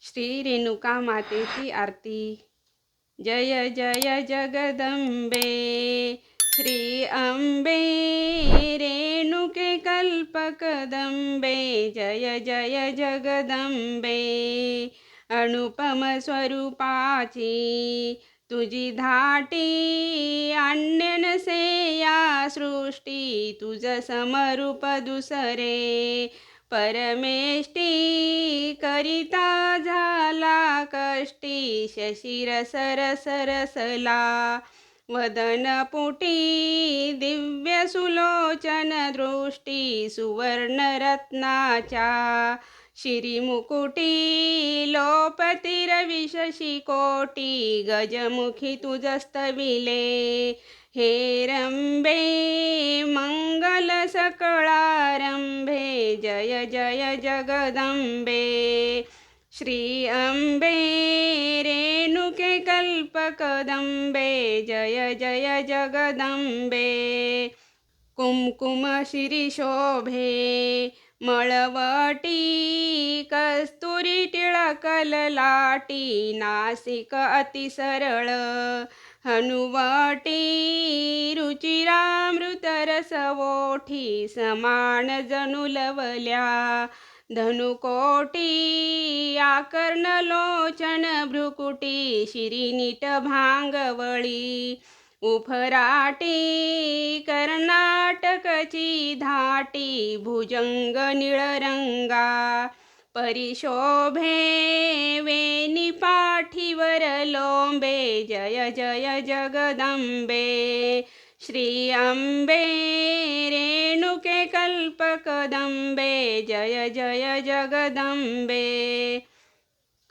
श्री रेणुका मातेची आरती। जय जय जगदंबे श्री अंबे रेणुके कल्पकदंबे। जय जय जगदंबे अनुपम स्वरूपाची तुझी धाटी अन्य नसे या सृष्टी। तुझ समरूप दुसरे परमेष्टी करिता झाला कष्टी। शशिर सरस रसला वदन पुटी दिव्य सुलोचन दृष्टी। सुवर्ण रत्नाच्या शिरीमुकुटी लोपतिरविशशी कोटी। गजमुखी तुझस्तविले हेरंबे मंगल सकळारंभे। जय जय जगदंबे श्री अंबे रेणुके कल्पकदंबे। जय जय जगदंबे कुमकुम शिरीशोभे मळवटी कस्तुरी टिळक ललाटी। नासिक अति सरळ हनुवटी रुचिरामृतरस ओठी। समान जणू लवल्या धनुकोटी आकर्ण लोचन भ्रुकुटी। शिरीनीट भांगवळी उफराटी कर्नाटकची धाटी। भुजंग निळरंगा परिशोभे वेणी पाठीवर लोंबे। जय जय जगदंबे श्री अंबे रेणुके कल्पकदंबे। जय जय जगदंबे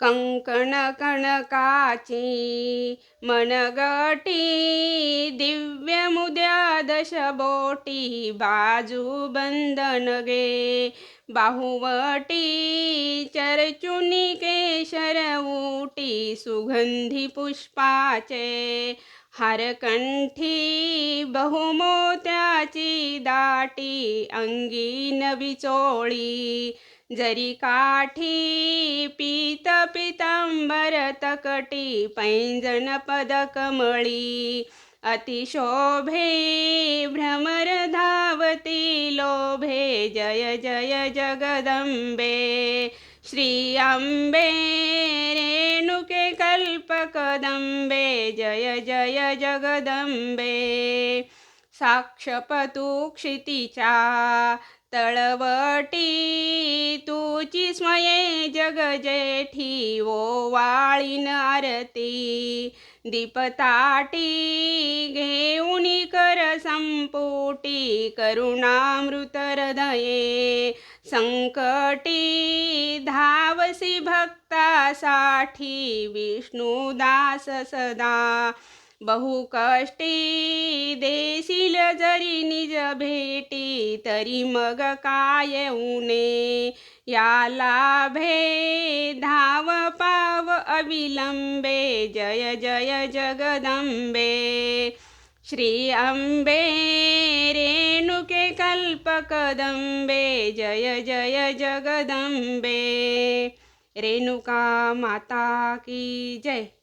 कंकण कणकाची मनगटी दिव्य मुद्या दशबोटी। बाजू बंधन गे बाहुवटी चरचुनी केशर उटी। सुगंधी पुष्पाचे हारकंठी बहुमोत्याची दाटी। अंगी नवी चोळी जरी काठी पीत पीतांबर तकटी। पैंजण पदकमळी अतिशोभे भ्रमर धावती लोभे। जय जय जगदंबे श्री अंबे रेणुके कल्पकदंबे। जय जय जगदंबे साक्षपतु क्षितीच्या तळवटी तुची स्वये जगजेठी। ओवाळीन आरती दीपताटी घेऊनी कर संपुटी। करुणामृत हृदये संकटी धावसी भक्तासाठी। विष्णुदास सदा बहुकष्टी देशील जरी निज भेटी। तरी मग काय उणे या लाभे धाव पाव अविलंबे। जय जय जगदंबे श्री अंबे रेणुके कल्पकदंबे। जय जय जगदंबे रेणुका माता की जय।